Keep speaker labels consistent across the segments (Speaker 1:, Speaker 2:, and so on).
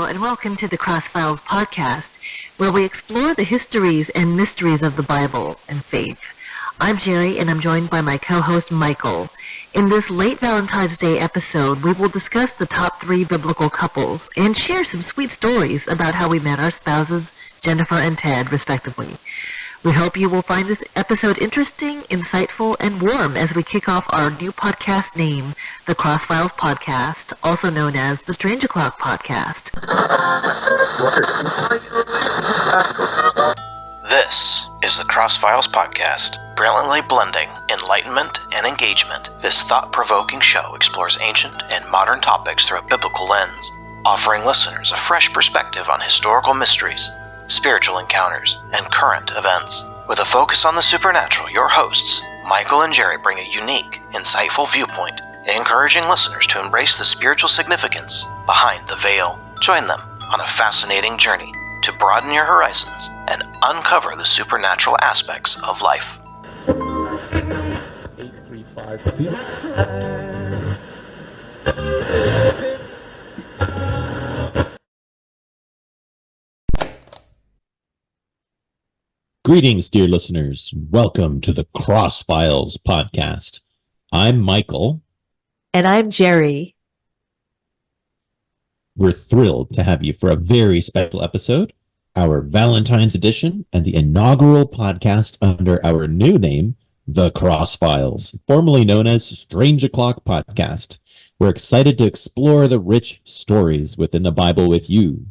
Speaker 1: and welcome to the Crossfiles podcast, where we explore the histories and mysteries of the Bible and faith. I'm Jeri, and I'm joined by my co-host Michael. In this late Valentine's Day episode, we will discuss the top 3 biblical couples and share some sweet stories about how we met our spouses, Jennifer and Ted, respectively. We hope you will find this episode interesting, insightful, and warm as we kick off our new podcast name, the Crossfiles Podcast, also known as the Strange O'Clock Podcast.
Speaker 2: This is the Crossfiles Podcast, brilliantly blending enlightenment and engagement. This thought-provoking show explores ancient and modern topics through a biblical lens, offering listeners a fresh perspective on historical mysteries, spiritual encounters, and current events. With a focus on the supernatural, your hosts, Michael and Jeri, bring a unique, insightful viewpoint, encouraging listeners to embrace the spiritual significance behind the veil. Join them on a fascinating journey to broaden your horizons and uncover the supernatural aspects of life.
Speaker 3: 835 feet.
Speaker 4: Greetings, dear listeners. Welcome to the Crossfiles Podcast. I'm Michael.
Speaker 1: And I'm Jeri.
Speaker 4: We're thrilled to have you for a very special episode, our Valentine's edition, and the inaugural podcast under our new name, The Crossfiles, formerly known as Strange O'Clock Podcast. We're excited to explore the rich stories within the Bible with you.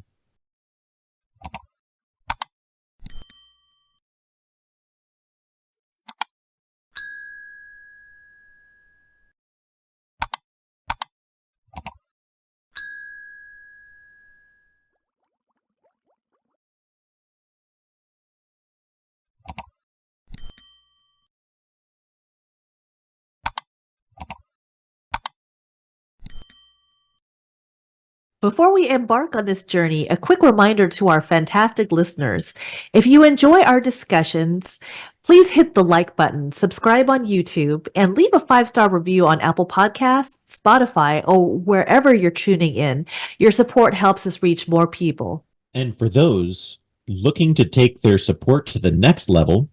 Speaker 1: Before we embark on this journey, a quick reminder to our fantastic listeners. If you enjoy our discussions, please hit the like button, subscribe on YouTube, and leave a 5-star review on Apple Podcasts, Spotify, or wherever you're tuning in. Your support helps us reach more people.
Speaker 4: And for those looking to take their support to the next level,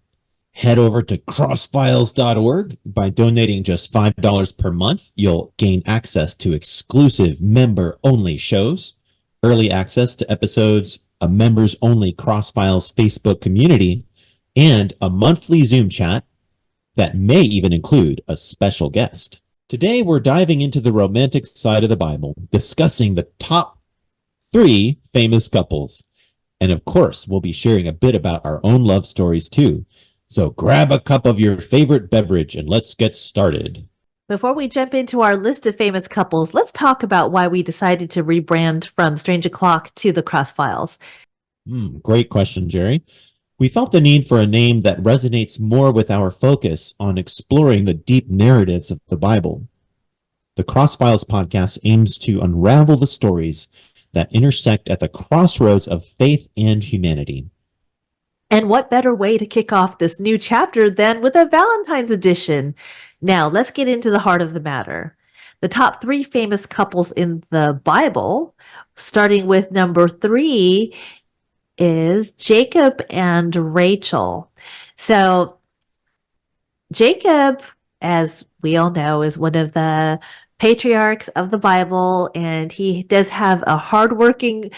Speaker 4: head over to crossfiles.org. By donating just $5 per month, you'll gain access to exclusive member-only shows, early access to episodes, a members-only Crossfiles Facebook community, and a monthly Zoom chat that may even include a special guest. Today, we're diving into the romantic side of the Bible, discussing the top 3 famous couples. And of course, we'll be sharing a bit about our own love stories too. So grab a cup of your favorite beverage and let's get started.
Speaker 1: Before we jump into our list of famous couples, let's talk about why we decided to rebrand from Strange O'Clock to the Crossfiles.
Speaker 4: Great question, Jeri. We felt the need for a name that resonates more with our focus on exploring the deep narratives of the Bible. The Crossfiles podcast aims to unravel the stories that intersect at the crossroads of faith and humanity.
Speaker 1: And what better way to kick off this new chapter than with a Valentine's edition? Now, let's get into the heart of the matter. The top 3 famous couples in the Bible, starting with number 3, is Jacob and Rachel. So, Jacob, as we all know, is one of the patriarchs of the Bible, and he does have a hardworking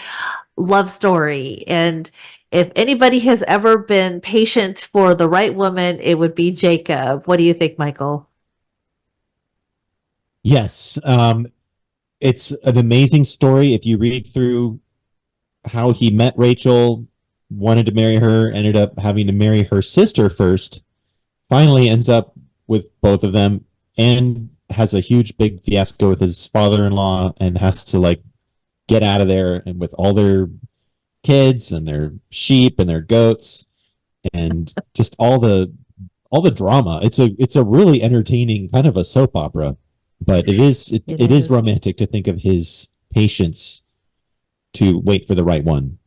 Speaker 1: love story. And if anybody has ever been patient for the right woman, it would be Jacob. What do you think, Michael?
Speaker 4: Yes, it's an amazing story. If you read through how he met Rachel, wanted to marry her, ended up having to marry her sister first, finally ends up with both of them, and has a huge big fiasco with his father-in-law and has to get out of there, and with all their kids and their sheep and their goats and just all the drama. It's a really entertaining kind of a soap opera, but it is romantic to think of his patience to wait for the right one.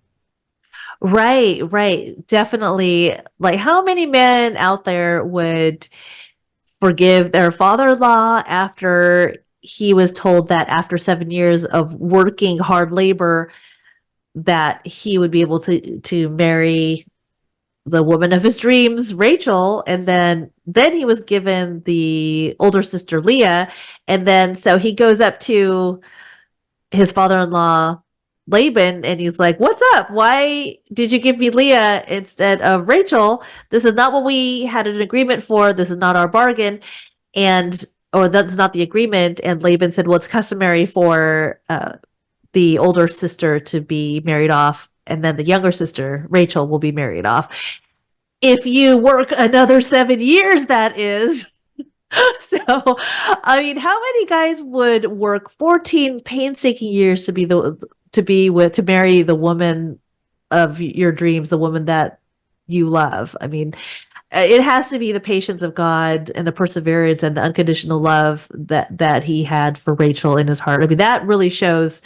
Speaker 1: Right. Definitely. Like, how many men out there would forgive their father-in-law after he was told that after 7 years of working hard labor, that he would be able to marry the woman of his dreams, Rachel, and then he was given the older sister Leah, and then so he goes up to his father-in-law Laban and he's like, "What's up? Why did you give me Leah instead of Rachel? This is not what we had an agreement for. This is not our bargain." And or that's not the agreement. And Laban said, "Well, it's customary for the older sister to be married off, and then the younger sister, Rachel, will be married off. If you work another 7 years, that is." So, I mean, how many guys would work 14 painstaking years to marry the woman of your dreams, the woman that you love? I mean, it has to be the patience of God and the perseverance and the unconditional love that he had for Rachel in his heart. I mean, that really shows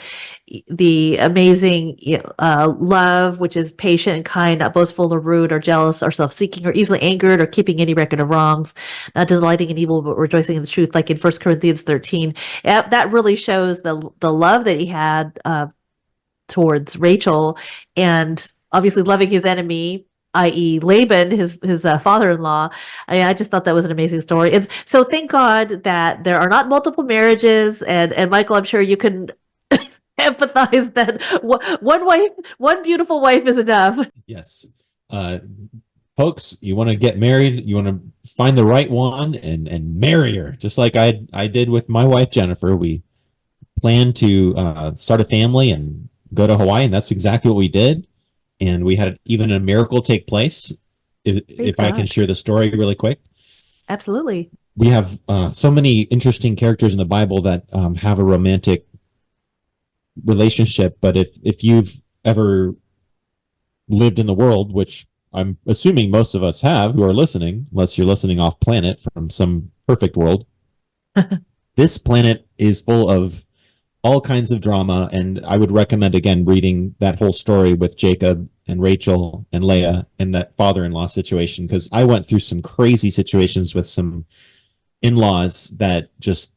Speaker 1: the amazing love, which is patient and kind, not boastful or rude or jealous or self-seeking or easily angered or keeping any record of wrongs, not delighting in evil but rejoicing in the truth, like in 1 Corinthians 13. That really shows the love that he had towards Rachel, and obviously loving his enemy, i.e., Laban, his father-in-law. I mean, I just thought that was an amazing story. And so thank God that there are not multiple marriages. And Michael, I'm sure you can empathize that one beautiful wife is enough.
Speaker 4: Yes. Folks, you want to get married, you want to find the right one and marry her, just like I did with my wife, Jennifer. We planned to start a family and go to Hawaii, and that's exactly what we did. And we had even a miracle take place. If I can share the story really quick.
Speaker 1: Absolutely.
Speaker 4: We have so many interesting characters in the Bible that have a romantic relationship. But if you've ever lived in the world, which I'm assuming most of us have who are listening, unless you're listening off planet from some perfect world, this planet is full of all kinds of drama, and I would recommend, again, reading that whole story with Jacob and Rachel and Leah and that father-in-law situation, because I went through some crazy situations with some in-laws that just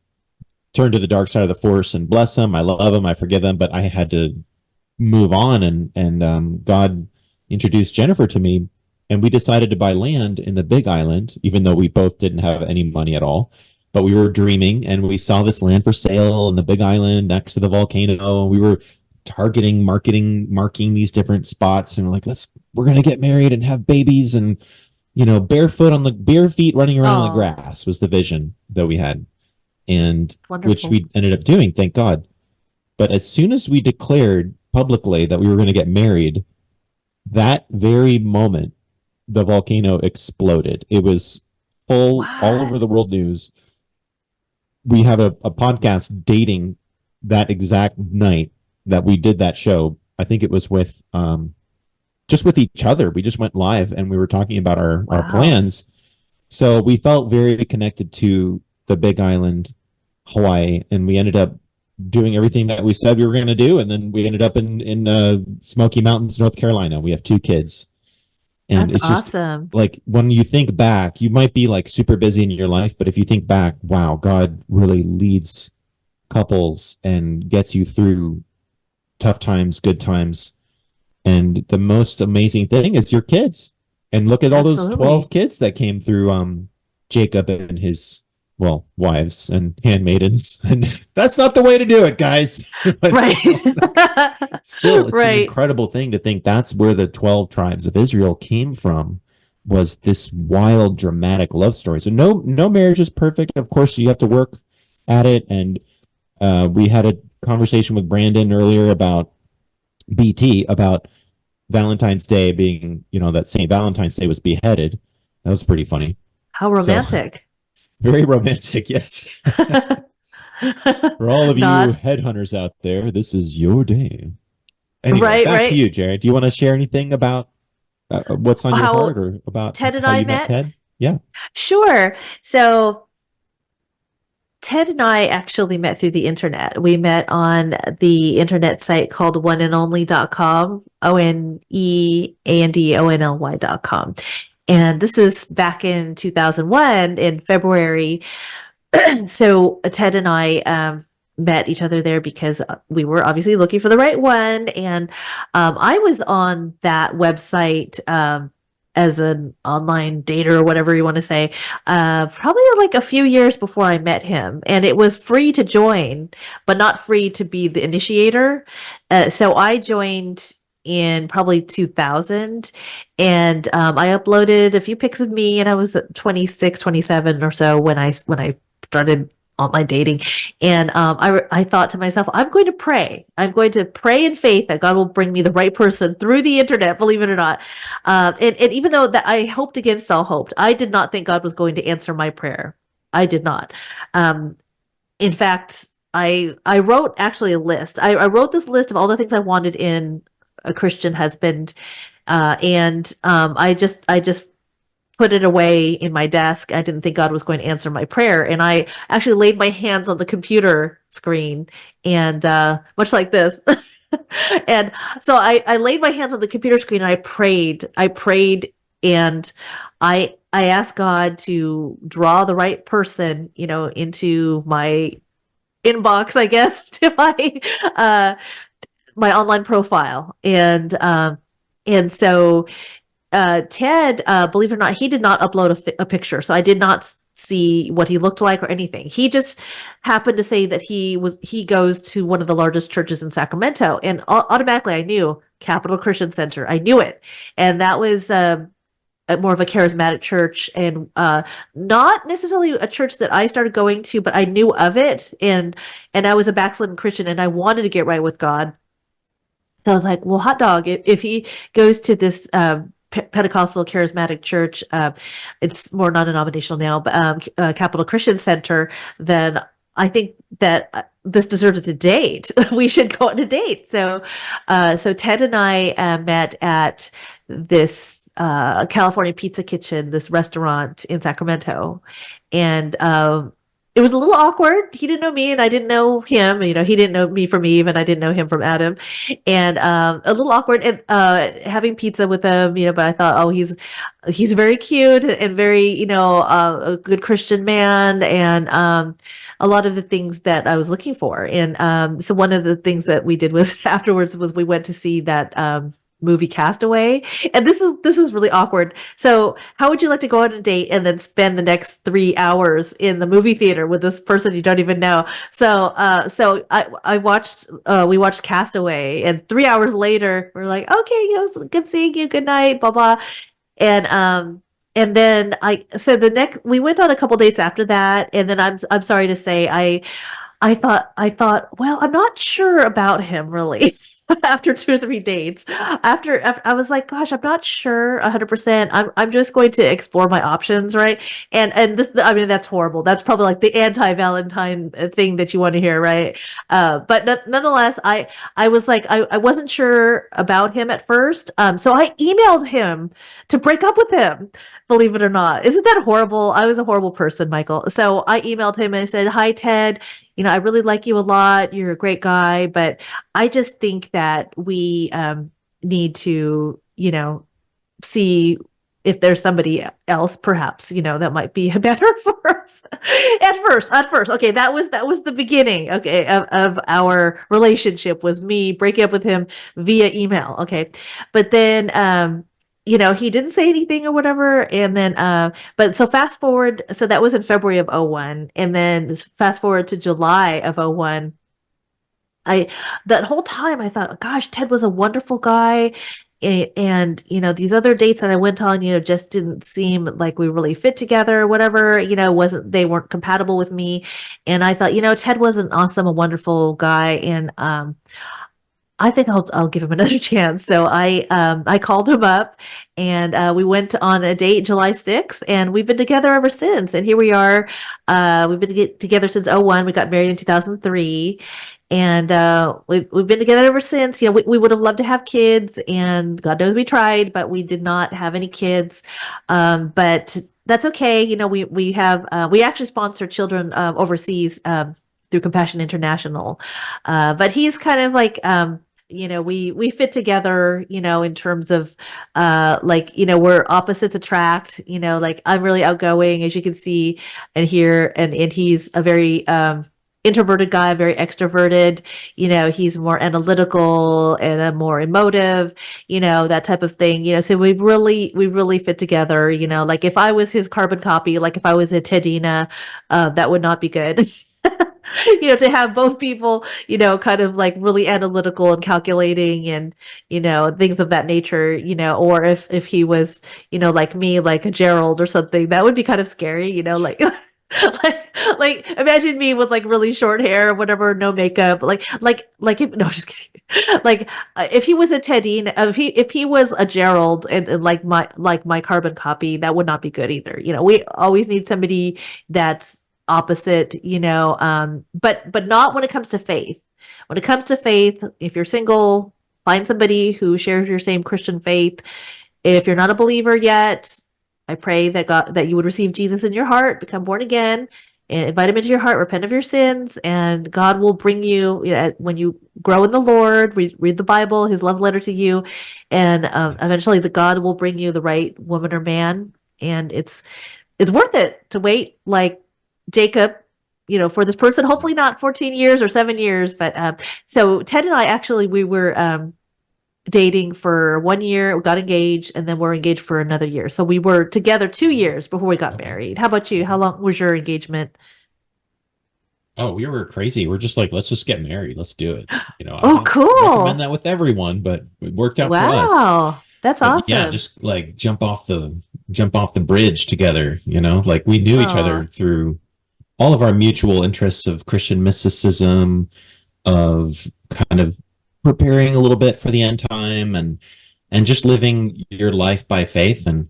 Speaker 4: turned to the dark side of the force, and bless them. I love them. I forgive them, but I had to move on, and God introduced Jennifer to me, and we decided to buy land in the Big Island, even though we both didn't have any money at all. But we were dreaming, and we saw this land for sale in the Big Island next to the volcano. We were targeting, marking these different spots, and we're like, we're gonna get married and have babies, and bare feet running around on the grass was the vision that we had, and
Speaker 1: Wonderful.
Speaker 4: Which we ended up doing, thank God. But as soon as we declared publicly that we were going to get married, that very moment, the volcano exploded. It was full all over the world news. We have a podcast dating that exact night that we did that show. I think it was with just with each other. We just went live and we were talking about our plans. So we felt very connected to the Big Island, Hawaii, and we ended up doing everything that we said we were going to do. And then we ended up in Smoky Mountains, North Carolina. We have 2 kids. And
Speaker 1: That's
Speaker 4: it's just
Speaker 1: awesome.
Speaker 4: like when you think back, you might be like super busy in your life, but if you think back, wow, God really leads couples and gets you through tough times, good times. And the most amazing thing is your kids. And look at all those 12 kids that came through Jacob and his, wives and handmaidens. And that's not the way to do it, guys.
Speaker 1: Right.
Speaker 4: Still, it's an incredible thing to think that's where the 12 tribes of Israel came from, was this wild, dramatic love story. So no marriage is perfect. Of course, you have to work at it. And we had a conversation with Brandon earlier about BT, about Valentine's Day being, that St. Valentine's Day was beheaded. That was pretty funny.
Speaker 1: How romantic.
Speaker 4: So, very romantic, yes. For all of you headhunters out there, this is your day. Anyway, back to you, Jared. Do you want to share anything about what's on your heart, or about
Speaker 1: Ted and
Speaker 4: how
Speaker 1: I
Speaker 4: you met Ted? Yeah.
Speaker 1: Sure. So Ted and I actually met through the internet. We met on the internet site called oneandonly.com, ONEANDONLY.com. And this is back in 2001 in February. So Ted and I met each other there because we were obviously looking for the right one. And I was on that website as an online dater or whatever you want to say, probably like a few years before I met him. And it was free to join, but not free to be the initiator. So I joined in probably 2000, and I uploaded a few pics of me, and I was 26, 27 or so when I started online dating. And I thought to myself, I'm going to pray. I'm going to pray in faith that God will bring me the right person through the internet, believe it or not. And even though that I hoped against all hope, I did not think God was going to answer my prayer. I did not. In fact, I wrote actually a list. I wrote this list of all the things I wanted in a Christian husband, and I just put it away in my desk. I didn't think God was going to answer my prayer, and I actually laid my hands on the computer screen, and much like this. And so I laid my hands on the computer screen and I prayed. I prayed, and I asked God to draw the right person, into my inbox, I guess, to my online profile. And so Ted, believe it or not, he did not upload a picture, so I did not see what he looked like or anything. He just happened to say that he goes to one of the largest churches in Sacramento, and automatically I knew Capital Christian Center. I knew it, and that was more of a charismatic church, and not necessarily a church that I started going to, but I knew of it, and I was a backslidden Christian, and I wanted to get right with God. So I was like, well, hot dog, if he goes to this Pentecostal charismatic church, it's more non-denominational now, but Capital Christian Center, then I think that this deserves a date. We should go on a date. So Ted and I met at this California Pizza Kitchen, this restaurant in Sacramento, and it was a little awkward. He didn't know me, and I didn't know him. He didn't know me from Eve, and I didn't know him from Adam, and a little awkward. And having pizza with him, but I thought, oh, he's very cute and very, a good Christian man, and a lot of the things that I was looking for. And so one of the things that we did was afterwards was we went to see that movie Castaway. And this was really awkward. So how would you like to go on a date and then spend the next 3 hours in the movie theater with this person you don't even know? So we watched Castaway, and 3 hours later we're like, okay, it was good seeing you, good night, blah blah. And then we went on a couple dates after that, and then I'm sorry to say I thought, well, I'm not sure about him really. After 2 or 3 dates, after I was like, gosh, I'm not sure 100%. I'm just going to explore my options, right? And this, I mean, that's horrible. That's probably like the anti-Valentine thing that you want to hear, right? But nonetheless, I was like, I wasn't sure about him at first. So I emailed him to break up with him. Believe it or not. Isn't that horrible? I was a horrible person, Michael. So I emailed him and I said, hi, Ted. I really like you a lot. You're a great guy, but I just think that we need to, see if there's somebody else, perhaps, that might be better for us. At first. Okay, that was the beginning, okay, of our relationship, was me breaking up with him via email. Okay. But then he didn't say anything or whatever. And then, but so fast forward, so that was in February of 01. And then fast forward to July of 01. That whole time I thought, gosh, Ted was a wonderful guy. And these other dates that I went on, just didn't seem like we really fit together or whatever, they weren't compatible with me. And I thought, Ted was an awesome, a wonderful guy. And, I think I'll give him another chance. So I called him up, and we went on a date July 6th, and we've been together ever since. And here we are. We've been together since 01. We got married in 2003, and we've been together ever since. We would have loved to have kids, and God knows we tried, but we did not have any kids. But that's okay. We actually sponsor children overseas through Compassion International. But he's kind of like, we fit together, in terms of, we're opposites attract, like I'm really outgoing, as you can see and hear, and he's a very, introverted guy, very extroverted. He's more analytical and more emotive, that type of thing. So we really fit together. Like if I was his carbon copy, like if I was a Tedina, that would not be good. To have both people, kind of like really analytical and calculating and, things of that nature, or if he was, like me, like a Gerald or something, that would be kind of scary, like, like imagine me with like really short hair or whatever, no makeup, like if, no, just kidding. Like if he was a Teddy, if he was a Gerald and like my carbon copy, that would not be good either. We always need somebody that's opposite, but not when it comes to faith. When it comes to faith, if you're single, find somebody who shares your same Christian faith. If you're not a believer yet, I pray that you would receive Jesus in your heart, become born again, and invite him into your heart, repent of your sins, and God will bring you, when you grow in the Lord, read the Bible, his love letter to you, and eventually the God will bring you the right woman or man, and it's worth it to wait, like Jacob, for this person. Hopefully not 14 years or 7 years, but so Ted and I actually we were dating for 1 year, we got engaged, and then we're engaged for another year. So we were together 2 years before we got married. How about you? How long was your engagement?
Speaker 4: Oh, we were crazy. We're just like, let's just get married. Let's do it. I
Speaker 1: Oh,
Speaker 4: don't recommend
Speaker 1: cool.
Speaker 4: that with everyone, but it worked out for us.
Speaker 1: Wow. That's
Speaker 4: But yeah,
Speaker 1: awesome.
Speaker 4: just like jump off the bridge together, like we knew each
Speaker 1: Oh,
Speaker 4: other through all of our mutual interests of Christian mysticism, of kind of preparing a little bit for the end time, and just living your life by faith. And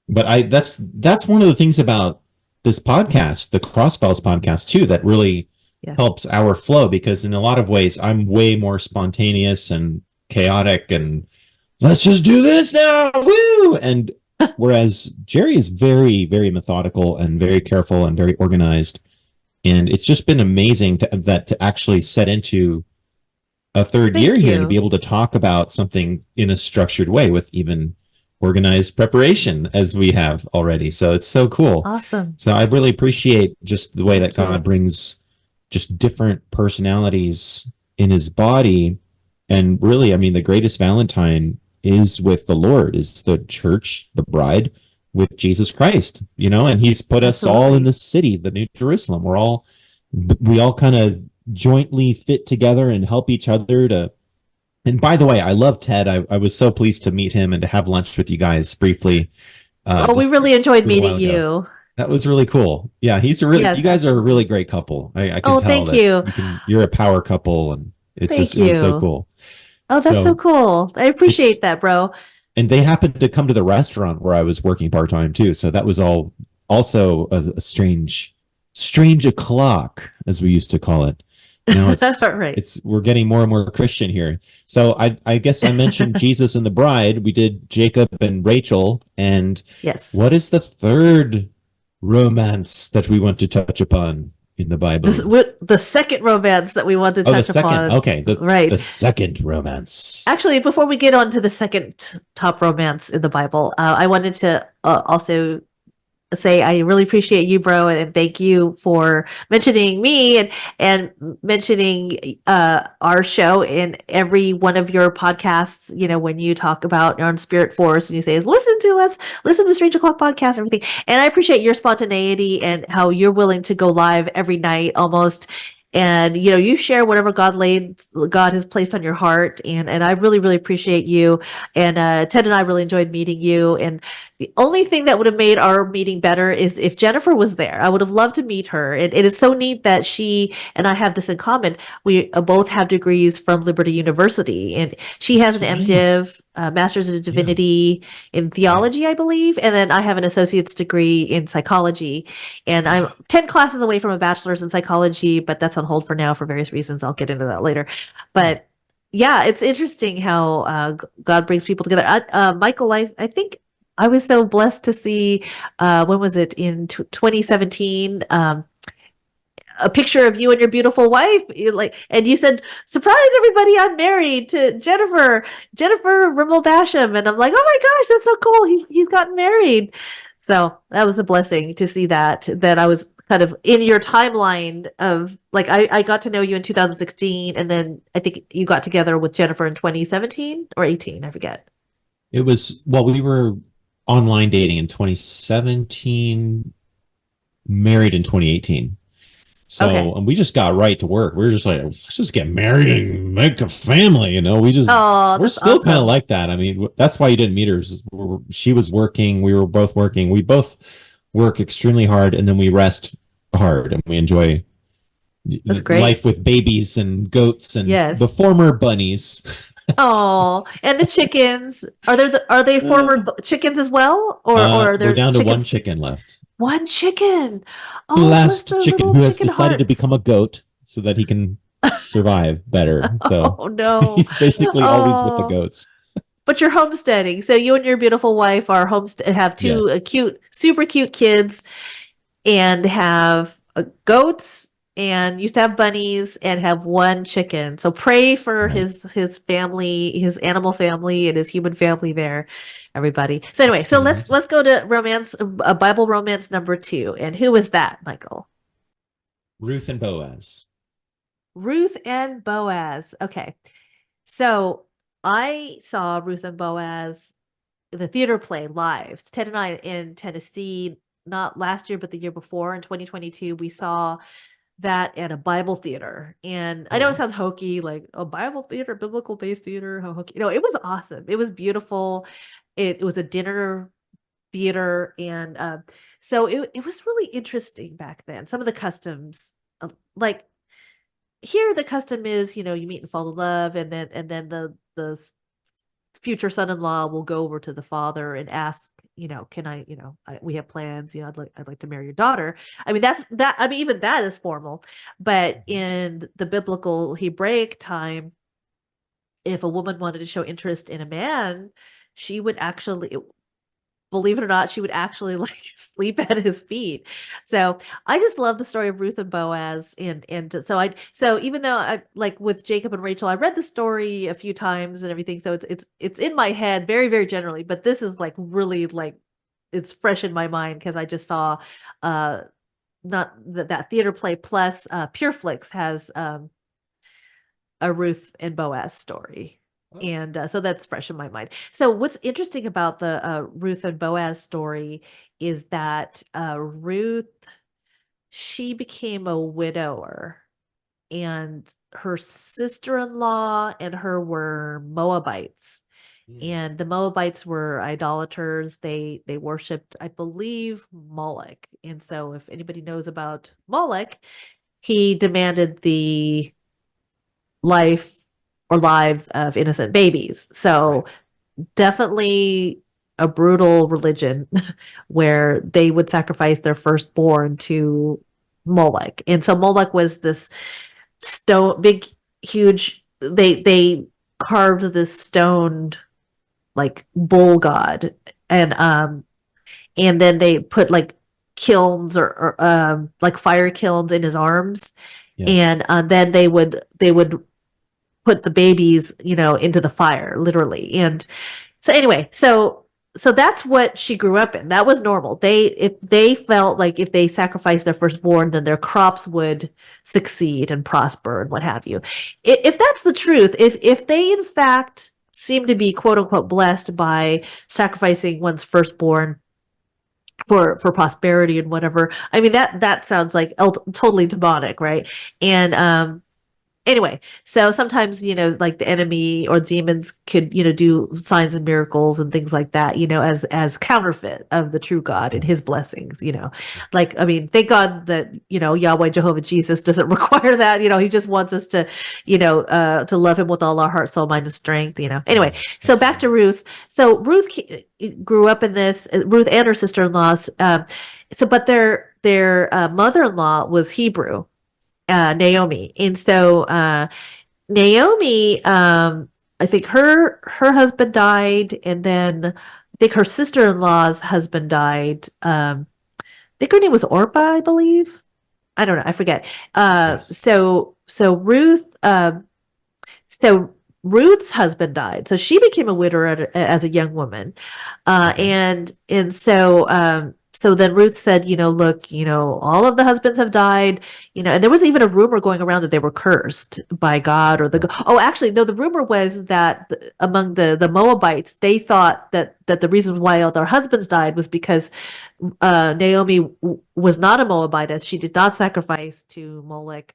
Speaker 4: but I that's one of the things about this podcast, the Crossfiles podcast too, that really
Speaker 1: yes.
Speaker 4: helps our flow, because in a lot of ways I'm way more spontaneous and chaotic and let's just do this now, woo! And whereas Jeri is very, very methodical and very careful and very organized, and it's just been amazing to actually set into a third year
Speaker 1: Thank
Speaker 4: here and to be
Speaker 1: you.
Speaker 4: able to talk about something in a structured way with even organized preparation as we have already. So it's so cool.
Speaker 1: Awesome.
Speaker 4: So I really appreciate just the way that
Speaker 1: Thank you.
Speaker 4: God brings just different personalities in his body. And really, I mean, the greatest Valentine is with the Lord, is the church, the bride with Jesus Christ, and he's put us all in
Speaker 1: Absolutely.
Speaker 4: the city, the New Jerusalem. We all kind of jointly fit together and help each other to. And by the way, I love Ted. I was so pleased to meet him and to have lunch with you guys briefly,
Speaker 1: Oh, we
Speaker 4: just a
Speaker 1: really enjoyed
Speaker 4: little
Speaker 1: meeting
Speaker 4: while ago.
Speaker 1: you.
Speaker 4: That was really cool. Yeah, you
Speaker 1: Yes,
Speaker 4: guys are a really
Speaker 1: absolutely.
Speaker 4: great couple. I can
Speaker 1: Oh,
Speaker 4: tell
Speaker 1: thank
Speaker 4: that
Speaker 1: you.
Speaker 4: you're a power couple, and
Speaker 1: Thank
Speaker 4: it was so
Speaker 1: you.
Speaker 4: cool.
Speaker 1: Oh, that's so
Speaker 4: So
Speaker 1: cool. I
Speaker 4: it's
Speaker 1: appreciate that, bro.
Speaker 4: and they happened to come to the restaurant where I was working part time too. So that was all also a strange o'clock, as we used to call it. It's
Speaker 1: Right.
Speaker 4: we're getting more and more Christian here. So I guess I mentioned Jesus and the bride. We did Jacob and Rachel, and
Speaker 1: Yes.
Speaker 4: what is the third romance that we want to touch upon in the
Speaker 1: This
Speaker 4: Bible?
Speaker 1: the second romance that we want to
Speaker 4: Oh, the
Speaker 1: touch
Speaker 4: second.
Speaker 1: upon.
Speaker 4: Okay, the
Speaker 1: Right.
Speaker 4: second romance.
Speaker 1: Actually, before we get on to the second top romance in the Bible, I wanted to also say I really appreciate you, bro, and thank you for mentioning me and mentioning our show in every one of your podcasts. When you talk about your own Spirit Force and you say, "Listen to us, listen to Strange O'clock podcast," everything. And I appreciate your spontaneity and how you're willing to go live every night almost. And you share whatever God has placed on your heart, and I really really appreciate you. And Ted and I really enjoyed meeting you. And the only thing that would have made our meeting better is if Jennifer was there. I would have loved to meet her. And it is so neat that she and I have this in common. We both have degrees from Liberty University, and she has
Speaker 4: That's
Speaker 1: an
Speaker 4: right.
Speaker 1: MDiv, Master's in
Speaker 4: Yeah.
Speaker 1: Divinity in
Speaker 4: Yeah.
Speaker 1: theology, I believe, and then I have an associate's degree in psychology. And I'm
Speaker 4: Wow.
Speaker 1: 10 classes away from a bachelor's in psychology, but that's on hold for now for various reasons. I'll get into that later.
Speaker 4: Hmm.
Speaker 1: But yeah, it's interesting how God brings people together. Michael, I think I was so blessed to see, when was it, in 2017, a picture of you and your beautiful wife. And you said, "Surprise, everybody! I'm married to Jennifer Rimmel Basham," and I'm like, "Oh my gosh, that's so cool! He's gotten married." So that was a blessing to see that I was kind of in your timeline of like I got to know you in 2016, and then I think you got together with Jennifer in 2017 or 18, I forget.
Speaker 4: It was, well, we were online dating in 2017, married in 2018.
Speaker 1: Okay.
Speaker 4: So, and we just got right to work. We were just like, let's just get married and make a family.
Speaker 1: Oh,
Speaker 4: We're
Speaker 1: that's
Speaker 4: still kind of
Speaker 1: awesome.
Speaker 4: like that. I mean, that's why you didn't meet her. She was working. We were both working. We both work extremely hard, and then we rest hard, and we enjoy
Speaker 1: That's great.
Speaker 4: life with babies and goats and the
Speaker 1: Yes.
Speaker 4: former bunnies.
Speaker 1: Oh, and the chickens. Are they former chickens as well, or are
Speaker 4: We're
Speaker 1: there
Speaker 4: down to one
Speaker 1: chickens?
Speaker 4: chicken left.
Speaker 1: One chicken.
Speaker 4: The
Speaker 1: Oh, bless
Speaker 4: last
Speaker 1: their
Speaker 4: chicken
Speaker 1: little
Speaker 4: who has
Speaker 1: chicken
Speaker 4: decided to become
Speaker 1: hearts.
Speaker 4: a goat so that he can survive better. So
Speaker 1: Oh no.
Speaker 4: he's basically always with the
Speaker 1: Oh,
Speaker 4: goats.
Speaker 1: but you're homesteading. So you and your beautiful wife are have two
Speaker 4: Yes.
Speaker 1: cute, super cute kids, and have goats, and used to have bunnies, and have one chicken. So pray for
Speaker 4: Right.
Speaker 1: his family, his animal family, and his human family there, everybody. So anyway,
Speaker 4: It's
Speaker 1: so
Speaker 4: been
Speaker 1: let's
Speaker 4: amazing.
Speaker 1: let's go to romance, Bible romance number two. And who is that, Michael?
Speaker 4: Ruth and Boaz.
Speaker 1: Ruth and Boaz. Okay. So I saw Ruth and Boaz, the theater play, live. Ted and I in Tennessee, not last year, but the year before in 2022, we saw that at a Bible theater. And I
Speaker 4: Oh,
Speaker 1: know it
Speaker 4: wow.
Speaker 1: sounds hokey, like a Bible theater, biblical based theater, how hokey. No, it was awesome. It was beautiful. It was a dinner theater. And so it was really interesting back then. Some of the customs, like here, the custom is, you meet and fall in love, and then the future son-in-law will go over to the father and ask, can we have plans, I'd like to marry your daughter. I mean, even that is formal. But
Speaker 4: Mhm.
Speaker 1: in the biblical Hebraic time, if a woman wanted to show interest in a man, she would actually, believe it or not, she would actually like sleep at his feet. So I just love the story of Ruth and Boaz, and so even though I like with Jacob and Rachel, I read the story a few times and everything, so it's in my head very, very generally, but this is like really like it's fresh in my mind because I just saw uh not that theater play, plus Pureflix has a Ruth and Boaz story.
Speaker 4: Oh.
Speaker 1: And so that's fresh in my mind. So what's interesting about the Ruth and Boaz story is that Ruth, she became a widower, and her sister-in-law and her were Moabites.
Speaker 4: Mm.
Speaker 1: And the Moabites were idolaters. They worshipped, I believe, Moloch. And so if anybody knows about Moloch, he demanded the life or lives of innocent babies.
Speaker 4: Right.
Speaker 1: So definitely a brutal religion where they would sacrifice their firstborn to Moloch. And so Moloch was this stone, big, huge, they carved this stoned like bull god, and then they put like kilns or like fire kilns in his arms,
Speaker 4: Yes.
Speaker 1: and then they would put the babies, into the fire, literally. And so anyway, so that's what she grew up in. That was normal. If they felt like if they sacrificed their firstborn, then their crops would succeed and prosper and what have you. If that's the truth, if they in fact seem to be quote unquote blessed by sacrificing one's firstborn for prosperity and whatever, I mean that sounds like totally demonic, right? And anyway, so sometimes, like the enemy or demons could, do signs and miracles and things like that, as counterfeit of the true God and
Speaker 4: Mm.
Speaker 1: his blessings. Like, I mean, thank God that, Yahweh Jehovah Jesus doesn't require that. He just wants us to love him with all our heart, soul, mind, and strength. Anyway,
Speaker 4: Yeah,
Speaker 1: so back to
Speaker 4: absolutely.
Speaker 1: Ruth. So Ruth grew up in this, Ruth and her sister-in-laws. But their mother-in-law was Hebrew, Naomi. And so Naomi, I think her husband died, and then I think her sister-in-law's husband died. I think her name was Orpah, I believe. I don't know, I forget.
Speaker 4: Yes.
Speaker 1: So Ruth's husband died, so she became a widower as a young woman,
Speaker 4: Okay.
Speaker 1: and so so then Ruth said, look, all of the husbands have died, and there was even a rumor going around that they were cursed by God oh, actually, no, the rumor was that among the Moabites, they thought that the reason why all their husbands died was because Naomi was not a Moabitess. She did not sacrifice to Molech.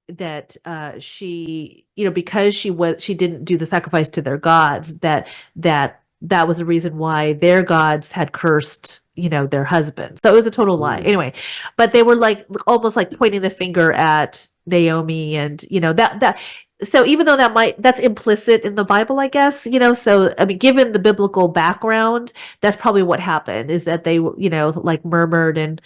Speaker 1: That she, because she didn't do the sacrifice to their gods, that was the reason why their gods had cursed, their husbands. So it was a total lie.
Speaker 4: Ooh.
Speaker 1: Anyway, but they were like almost like pointing the finger at Naomi, and that. So even though that's implicit in the Bible, I guess, so I mean, given the biblical background, that's probably what happened, is that they, like murmured and,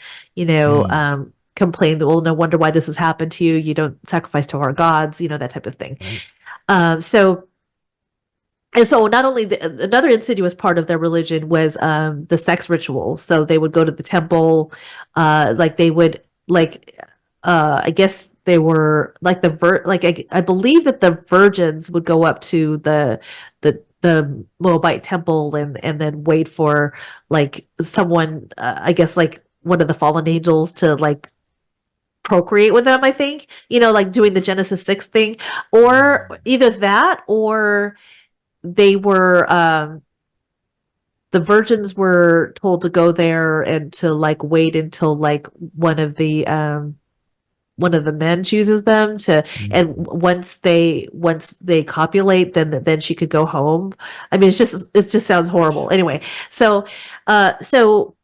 Speaker 1: complained, well, no wonder why this has happened to you. You don't sacrifice to our gods, that type of thing.
Speaker 4: Right.
Speaker 1: So not only another insidious part of their religion was the sex rituals. So they would go to the temple, like they would I guess they were like I believe that the virgins would go up to the Moabite temple and then wait for like someone, I guess like one of the fallen angels to like procreate with them, I think, like doing the Genesis 6 thing, or either that, or they were, the virgins were told to go there and to like wait until like one of the men chooses them to, and once they copulate, then she could go home. I mean, it just sounds horrible. Anyway, so so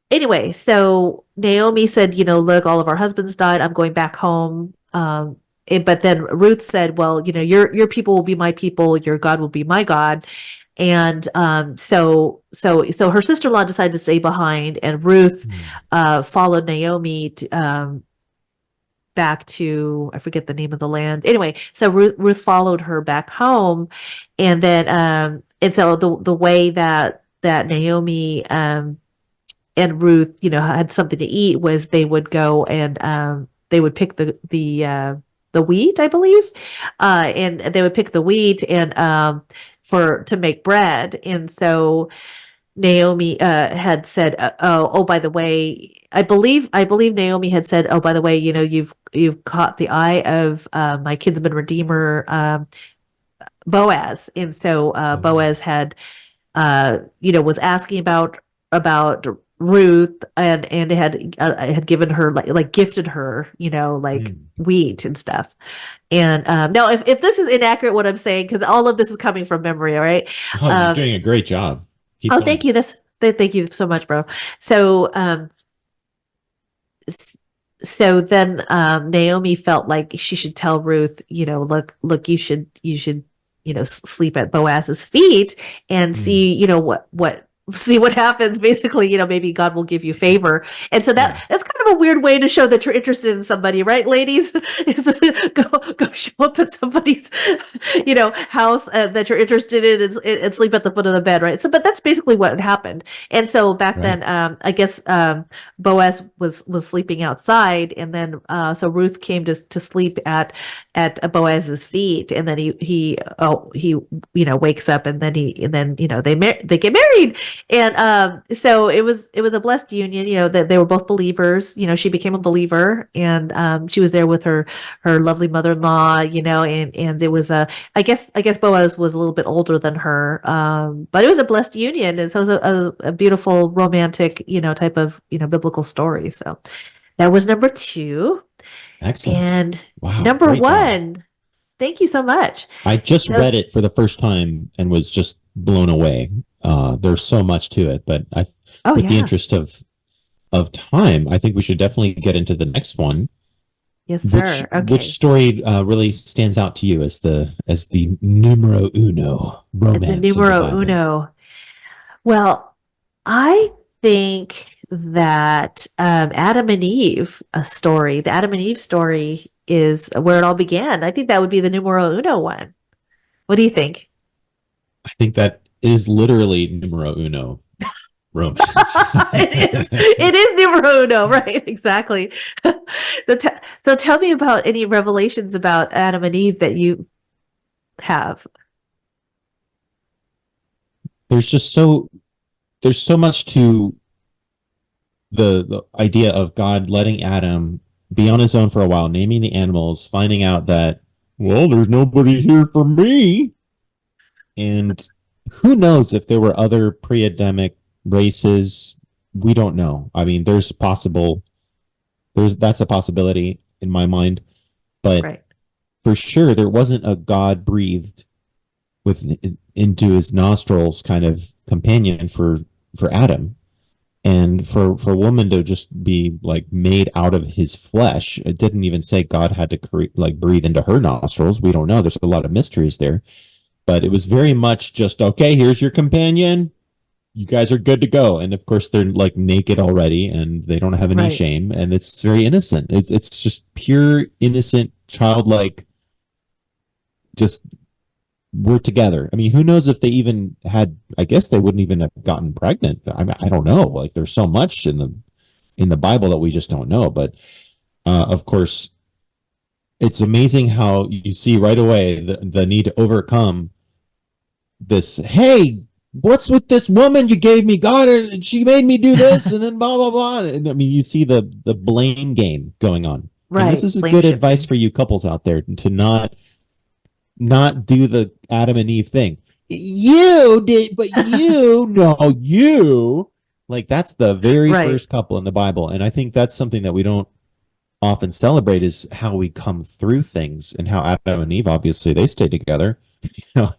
Speaker 1: anyway, so Naomi said, look, all of our husbands died. I'm going back home. But then Ruth said, well, your people will be my people. Your God will be my God. And so her sister-in-law decided to stay behind, and Ruth followed Naomi back to, I forget the name of the land. Anyway, so Ruth followed her back home, and then and so the way that Naomi and Ruth, had something to eat was they would go and they would pick the wheat, I believe, and they would pick the wheat and to make bread. And so Naomi had said, oh, by the way, I believe Naomi had said, oh, by the way, you've caught the eye of my kinsman redeemer, Boaz. And so Boaz had was asking about Ruth, and had given her like gifted her, wheat and stuff. And now, if this is inaccurate, what I'm saying, because all of this is coming from memory, all right?
Speaker 4: Oh, you're doing a great job. Keep going.
Speaker 1: Thank you. Thank you so much, bro. So so then Naomi felt like she should tell Ruth, look, you should sleep at Boaz's feet and see, what see what happens. Basically, maybe God will give you favor. And so that's kind of a weird way to show that you're interested in somebody, right, ladies? Is to go show up at somebody's house that you're interested in, and sleep at the foot of the bed, right? So, but that's basically what had happened. And so back then, I guess Boaz was sleeping outside, and then so Ruth came to sleep at Boaz's feet, and then he wakes up, and then they get married. And so it was a blessed union, that they were both believers. She became a believer, and she was there with her lovely mother-in-law, and it was I guess Boaz was a little bit older than her, but it was a blessed union, and so it was a beautiful romantic type of biblical story. So that was number 2.
Speaker 4: Excellent.
Speaker 1: And
Speaker 4: wow,
Speaker 1: number 1 job. Thank you so much.
Speaker 4: I just read it for the first time and was just blown away. There's so much to it, but with the interest of time, I think we should definitely get into the next one.
Speaker 1: Yes, sir.
Speaker 4: Which story really stands out to you as the numero uno romance?
Speaker 1: The numero uno. Well, I think that Adam and Eve story, the Adam and Eve story, is where it all began. I think that would be the numero uno one. What do you think?
Speaker 4: I think that is literally numero uno romance.
Speaker 1: It is numero uno, right? Exactly. So tell me about any revelations about Adam and Eve that you have.
Speaker 4: There's so much to the idea of God letting Adam be on his own for a while, naming the animals, finding out that, well, there's nobody here for me. And who knows if there were other pre-Adamic races? We don't know. I mean, that's a possibility in my mind, but
Speaker 1: Right.
Speaker 4: for sure there wasn't a God breathed with into his nostrils kind of companion for Adam. And for a woman to just be like made out of his flesh, it didn't even say God had to like breathe into her nostrils. We don't know. There's a lot of mysteries there, but it was very much just, okay, here's your companion. You guys are good to go. And of course, they're like naked already, and they don't have any
Speaker 1: Right.
Speaker 4: shame, and it's very innocent. It's just pure, innocent, childlike. Just we're together. I mean, who knows if they even had? I guess they wouldn't even have gotten pregnant. I don't know. Like, there's so much in the Bible that we just don't know. But of course, it's amazing how you see right away the need to overcome this. Hey, what's with this woman you gave me? God, and she made me do this, and then blah blah blah. And I mean, you see the blame game going on. And this
Speaker 1: Right.
Speaker 4: is a
Speaker 1: Blame
Speaker 4: good advice
Speaker 1: shifting.
Speaker 4: for you couples out there to not do the Adam and Eve thing. You did, but you no, you like that's the very
Speaker 1: Right.
Speaker 4: first couple in the Bible, and I think that's something that we don't often celebrate is how we come through things and how Adam and Eve obviously they stayed together. You know,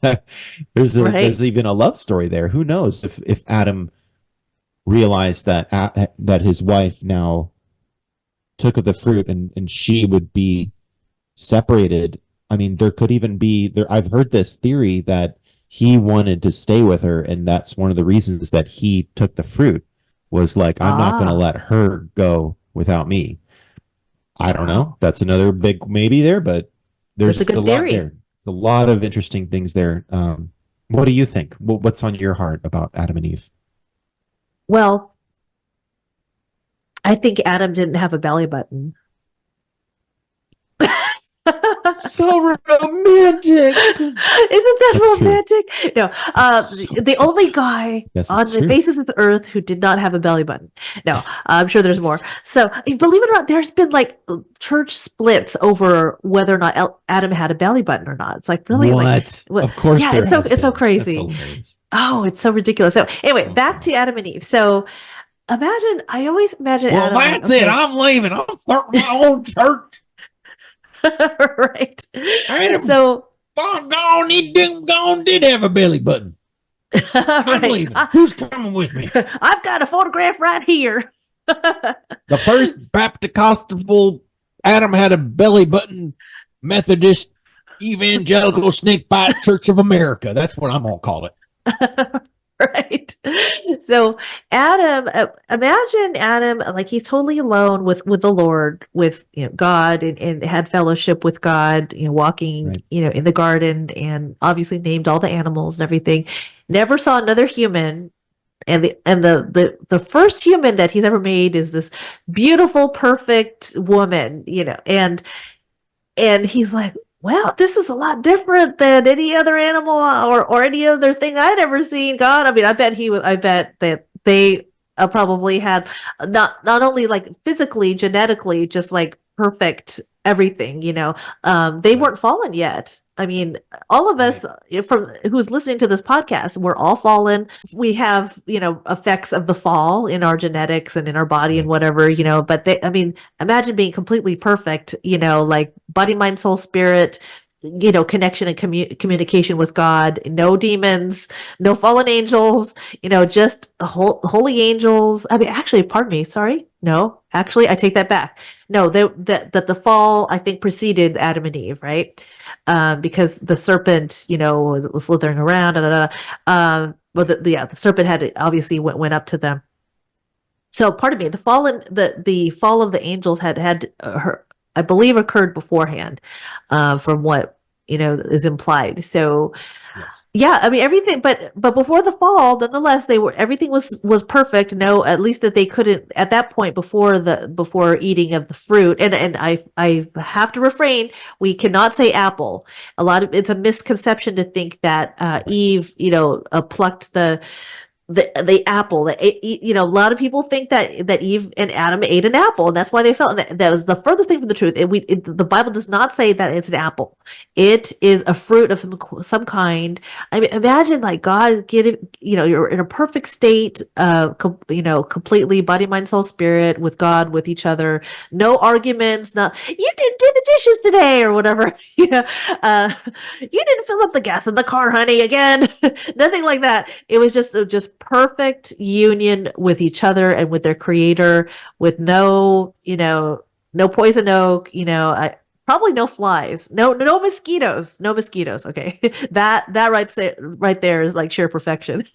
Speaker 4: there's
Speaker 1: Right.
Speaker 4: even a love story there. Who knows if Adam realized that his wife now took of the fruit and she would be separated. I mean, there could even be there. I've heard this theory that he wanted to stay with her, and that's one of the reasons that he took the fruit. Was like, I'm not going to
Speaker 1: Ah.
Speaker 4: let her go without me. I don't know.
Speaker 1: Wow.
Speaker 4: That's another big maybe there, but
Speaker 1: That's a
Speaker 4: there's a
Speaker 1: good
Speaker 4: lot
Speaker 1: theory.
Speaker 4: there. There's a lot of interesting things there. What do you think? What's on your heart about Adam and Eve?
Speaker 1: Well, I think Adam didn't have a belly button.
Speaker 4: So romantic.
Speaker 1: Isn't that
Speaker 4: That's true.
Speaker 1: romantic? No,
Speaker 4: That's so
Speaker 1: the only guy
Speaker 4: yes,
Speaker 1: on
Speaker 4: it's
Speaker 1: the
Speaker 4: true.
Speaker 1: faces of the earth who did not have a belly button. No, I'm sure there's more. So, believe it or not, there's been like church splits over whether or not Adam had a belly button or not. It's like really like
Speaker 4: What?
Speaker 1: what?
Speaker 4: Of course
Speaker 1: Yeah,
Speaker 4: there has
Speaker 1: it's so
Speaker 4: been. That's
Speaker 1: crazy.
Speaker 4: hilarious.
Speaker 1: Oh, it's so ridiculous. So anyway, back
Speaker 4: Uh-huh.
Speaker 1: to Adam and Eve. So imagine, I always imagine
Speaker 4: Well,
Speaker 1: Adam like,
Speaker 4: that's it.
Speaker 1: okay,
Speaker 4: I'm leaving. I'm starting my own church.
Speaker 1: right.
Speaker 4: Adam,
Speaker 1: So,
Speaker 4: gone. Gone. Did have a belly button. I'm
Speaker 1: right.
Speaker 4: leaving. Who's coming with me?
Speaker 1: I've got a photograph right here.
Speaker 4: The first Baptist Adam had a belly button Methodist Evangelical Snake Bite Church of America. That's what I'm gonna call it.
Speaker 1: Right. So Adam, imagine Adam like he's totally alone with the Lord, with God, and had fellowship with God, walking,
Speaker 4: Right.
Speaker 1: in the garden, and obviously named all the animals and everything. Never saw another human, and the first human that he's ever made is this beautiful, perfect woman, and he's like, well, this is a lot different than any other animal or any other thing I'd ever seen. God, I mean, I bet that they probably had not only like physically, genetically, just like perfect everything, they
Speaker 4: Right.
Speaker 1: weren't fallen yet. I mean, all of
Speaker 4: Right.
Speaker 1: us from who's listening to this podcast, we're all fallen. We have, effects of the fall in our genetics and in our body and
Speaker 4: Right.
Speaker 1: whatever, but I mean, imagine being completely perfect, like body, mind, soul, spirit, connection and communication with God, no demons, no fallen angels, just holy angels. I mean, actually, pardon me. Sorry. No, actually, I take that back. No, that the fall, I think, preceded Adam and Eve, right? Because the serpent, was slithering around. Da, da, da. Well, the serpent obviously went up to them. So, pardon me, the fall of the angels had I believe, occurred beforehand, from what is implied. So,
Speaker 4: Yes.
Speaker 1: yeah, I mean everything, but before the fall, nonetheless, everything was perfect. No, at least that they couldn't at that point before eating of the fruit. And I have to refrain. We cannot say apple. It's a misconception to think that
Speaker 4: Right.
Speaker 1: Eve, plucked the apple that you know, a lot of people think that Eve and Adam ate an apple, and that's why they fell. And that was the furthest thing from the truth. The Bible does not say that it's an apple. It is a fruit of some kind. I mean, imagine like God getting, you know, you're in a perfect state, you know, completely body, mind, soul, spirit with God, with each other, no arguments, not you didn't do the dishes today or whatever. You know, you didn't fill up the gas in the car, honey, again. Nothing like that. It was just perfect union with each other and with their creator, with no, you know, no poison oak, you know, probably no flies, no mosquitoes, no mosquitoes. Okay. That right there is like sheer perfection.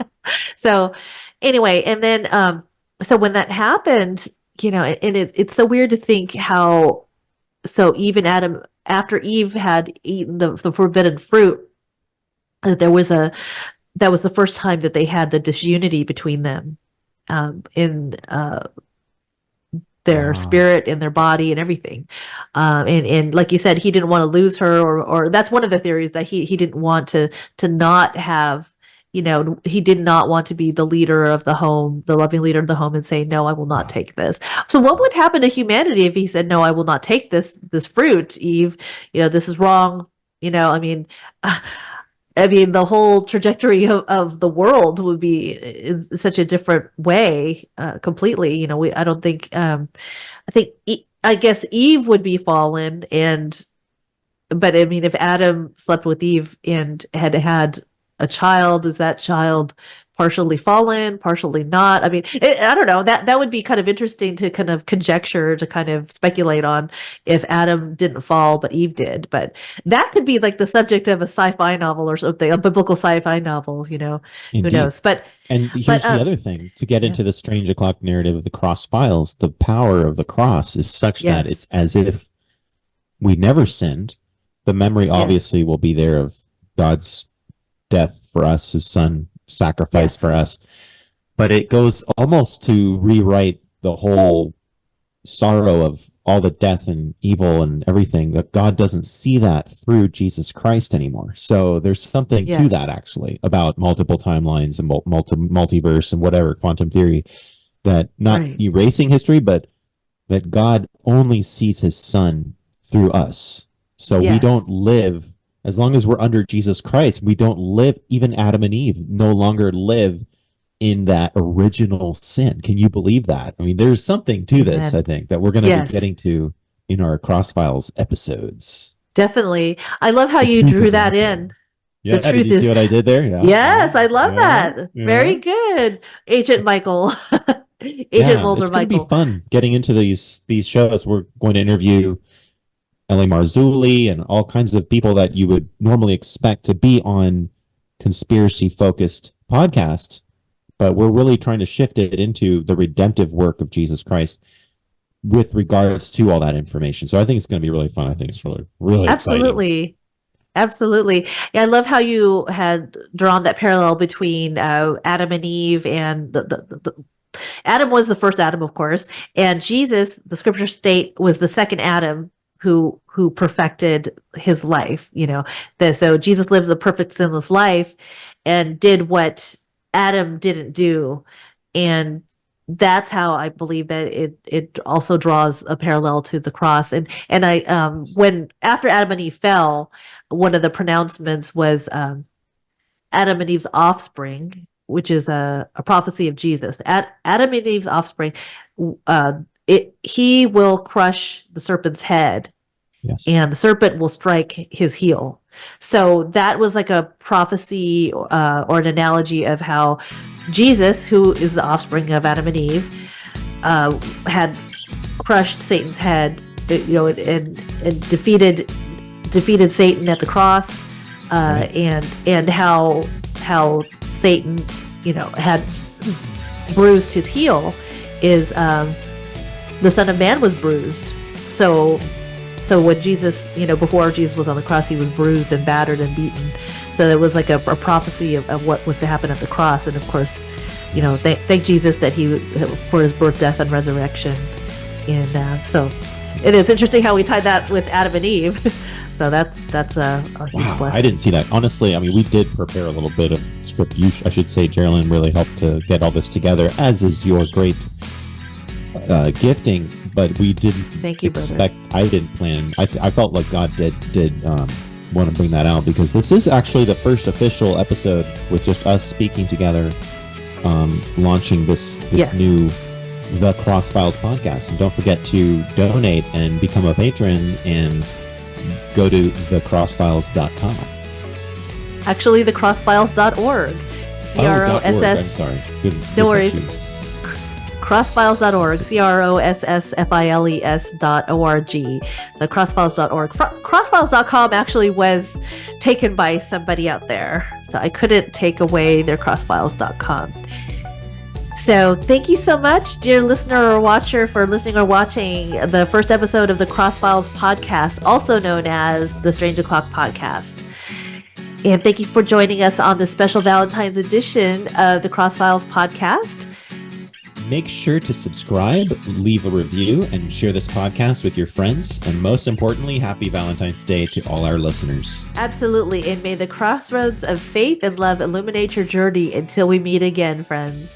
Speaker 1: So anyway, and then so when that happened, you know, and it's so weird to think how, so Eve and Adam, after Eve had eaten the forbidden fruit, that that was the first time that they had the disunity between them, in their spirit and their body and everything. And like you said, he didn't want to lose her, or that's one of the theories, that he didn't want to not have, you know, he did not want to be the leader of the home, the loving leader of the home, and say, no, I will not take this. So what would happen to humanity if he said, no, I will not take this fruit, Eve, you know, this is wrong. You know, I mean, the whole trajectory of the world would be in such a different way, completely. You know, I don't think, I guess Eve would be fallen, but I mean, if Adam slept with Eve and had a child, is that child partially fallen, partially not? I mean, I don't know. That would be kind of interesting to kind of conjecture, to kind of speculate on, if Adam didn't fall but Eve did. But that could be like the subject of a sci-fi novel or something, a biblical sci-fi novel. You know,
Speaker 4: Indeed.
Speaker 1: Who knows?
Speaker 4: And here's the other thing, to get into the strange o'clock narrative of the cross files, the power of the cross is such that it's as if we never sinned. The memory obviously will be there of God's death for us, his son sacrifice for us, but it goes almost to rewrite the whole sorrow of all the death and evil and everything, that God doesn't see that through Jesus Christ anymore. So there's something to that, actually, about multiple timelines and multiverse and whatever, quantum theory, that not erasing history, but that God only sees his son through us. So we don't live, as long as we're under Jesus Christ, we don't live, even Adam and Eve no longer live in that original sin. Can you believe that? I mean, there's something to this, I think, that we're going to be getting to in our Crossfiles episodes.
Speaker 1: Definitely. I love how you drew that in.
Speaker 4: Yeah, did you see what I did there? Yeah.
Speaker 1: Yes, I love that. Yeah. Very good. Agent Michael. Agent Mulder
Speaker 4: it's
Speaker 1: Michael.
Speaker 4: It's going to be fun getting into these shows. We're going to interview Ellie Marzulli and all kinds of people that you would normally expect to be on conspiracy-focused podcasts, but we're really trying to shift it into the redemptive work of Jesus Christ with regards to all that information. So I think it's going to be really fun. I think it's really
Speaker 1: exciting. Absolutely. Yeah, I love how you had drawn that parallel between Adam and Eve, and the Adam was the first Adam, of course, and Jesus, the scriptures state, was the second Adam who perfected his life. You know, so Jesus lived the perfect sinless life and did what Adam didn't do, and that's how I believe that it also draws a parallel to the cross. And I when after Adam and Eve fell, one of the pronouncements was Adam and Eve's offspring, which is a prophecy of Jesus. Adam and Eve's offspring, he will crush the serpent's head, and the serpent will strike his heel. So that was like a prophecy or an analogy of how Jesus, who is the offspring of Adam and Eve, had crushed Satan's head, you know, and defeated Satan at the cross, and how Satan, you know, had bruised his heel, is the Son of Man was bruised. So when Jesus, you know, before Jesus was on the cross, he was bruised and battered and beaten. So there was like a prophecy of what was to happen at the cross. And of course, you know, thank Jesus that for his birth, death, and resurrection. And so it is interesting how we tied that with Adam and Eve. So that's a huge
Speaker 4: Wow,
Speaker 1: blessing.
Speaker 4: I didn't see that. Honestly, I mean, we did prepare a little bit of script. I should say, Geraldine really helped to get all this together, as is your great gifting. But we didn't
Speaker 1: Thank you,
Speaker 4: expect. I didn't plan. I felt like God did want to bring that out, because this is actually the first official episode with just us speaking together, launching this
Speaker 1: Yes.
Speaker 4: new The Cross Files podcast. And don't forget to donate and become a patron, and go to thecrossfiles.com.
Speaker 1: Actually, thecrossfiles.org.
Speaker 4: .org. I'm
Speaker 1: CROSS.
Speaker 4: sorry. Good
Speaker 1: No worries.
Speaker 4: question.
Speaker 1: Crossfiles.org. CROSSFILES.org. So crossfiles.org. Crossfiles.com actually was taken by somebody out there, so I couldn't take away their crossfiles.com. So thank you so much, dear listener or watcher, for listening or watching the first episode of the Crossfiles podcast, also known as the Strange O'Clock podcast. And thank you for joining us on the special Valentine's edition of the Crossfiles podcast.
Speaker 4: Make sure to subscribe, leave a review, and share this podcast with your friends. And most importantly, happy Valentine's Day to all our listeners.
Speaker 1: Absolutely. And may the crossroads of faith and love illuminate your journey until we meet again, friends.